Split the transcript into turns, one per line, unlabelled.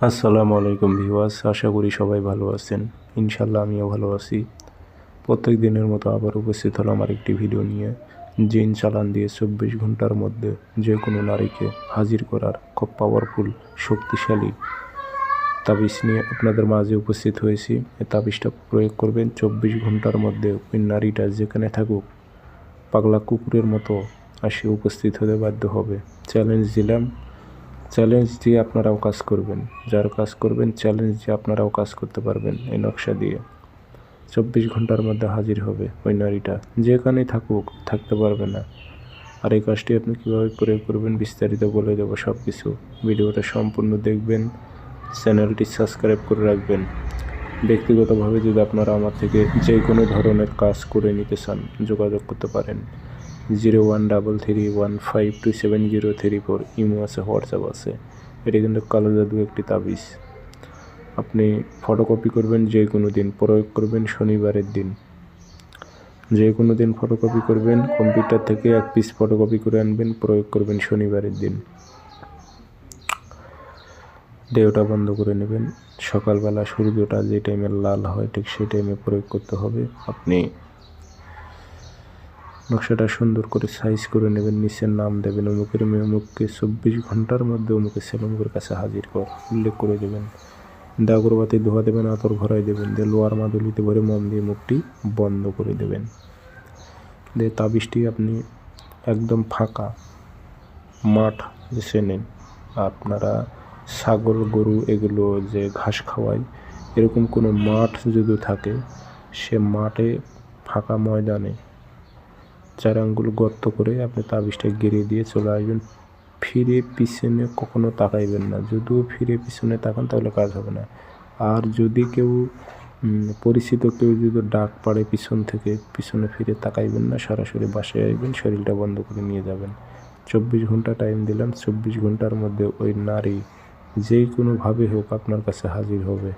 আসসালামু আলাইকুম ভিউয়ার্স, আশা করি সবাই ভালো আছেন। ইনশাল্লাহ আমিও ভালো আছি। প্রত্যেক দিনের মতো আবার উপস্থিত হলাম আরেকটি ভিডিও নিয়ে। জিন চালান দিয়ে 24 ঘন্টার মধ্যে যে কোনো নারীকে হাজির করার খুব পাওয়ারফুল, শক্তিশালী তাবিজ নিয়ে আপনাদের মাঝে উপস্থিত হয়েছি। এই তাবিজটা প্রয়োগ করবেন 24 ঘন্টার মধ্যে। ওই নারীটা যেখানে থাকুক পাগলা কুকুরের মতো আসে উপস্থিত হতে বাধ্য হবে। চ্যালেঞ্জ দিলাম, চ্যালেঞ্জ দিয়ে আপনারাও কাজ করবেন। যার কাজ করবেন চ্যালেঞ্জ দিয়ে আপনারাও কাজ করতে পারবেন। এই নকশা দিয়ে 24 ঘন্টার মধ্যে হাজির হবে ওই নারীটা, যেখানেই থাকুক থাকতে পারবে না। আর এই কাজটি আপনি কীভাবে প্রয়োগ করবেন বিস্তারিত বলে দেবো সব কিছু। ভিডিওটা সম্পূর্ণ দেখবেন, চ্যানেলটি সাবস্ক্রাইব করে রাখবেন। ব্যক্তিগতভাবে যদি আপনারা আমার থেকে যে কোনো ধরনের কাজ করে নিতে চান যোগাযোগ করতে পারেন। 0133152703 ইমো আছে, হোয়াটসঅ্যাপ আছে। এটি কিন্তু কালো জাদু একটি তাবিজ। আপনি ফটোকপি করবেন যে কোনো দিন, প্রয়োগ করবেন শনিবারের দিন। যে কোনো দিন ফটোকপি করবেন, কম্পিউটার থেকে 1 পিস ফটোকপি করে আনবেন, প্রয়োগ করবেন শনিবারের দিন। ডেওটা বন্ধ করে নেবেন। সকালবেলা সূর্যটা যে টাইমে লাল হয় ঠিক সেই টাইমে প্রয়োগ করতে হবে। আপনি নকশাটা সুন্দর করে সাইজ করে নেবেন, নিচের নাম দেবেন, অমুকের মেয়ে অমুককে 24 ঘন্টার মধ্যে অমুকের ছেলে অমুকের কাছে হাজির কর উল্লেখ করে দেবেন। আগরবাতি ধোয়া দেবেন, আতর ভরাই দেবেন, দিয়ে লোয়ার মাদুলিতে ভরে মোম দিয়ে মুখটি বন্ধ করে দেবেন। দিয়ে তাবিজটি আপনি একদম ফাঁকা মাঠ বেছে নেন। আপনারা ছাগল গরু এগুলো যে ঘাস খাওয়ায় এরকম কোনো মাঠ যদি থাকে, সে মাঠে ফাঁকা ময়দানে 4 আঙ্গুল গর্ত করে আপনি তাবিজটা গেড়ে দিয়ে চলে আসবেন। ফিরে পিছনে কখনো তাকাইবেন না। যদিও ফিরে পিছনে তাকান তাহলে কাজ হবে না। আর যদি কেউ পরিচিত কেউ যদি ডাক পাড়ে পিছন থেকে, পিছনে ফিরে তাকাইবেন না, সরাসরি বাসায় আসবেন, শরীরটা বন্ধ করে নিয়ে যাবেন। 24 ঘন্টা টাইম দিলাম। 24 ঘন্টার মধ্যে ওই নারী যে কোনোভাবে হোক আপনার কাছে হাজির হবে।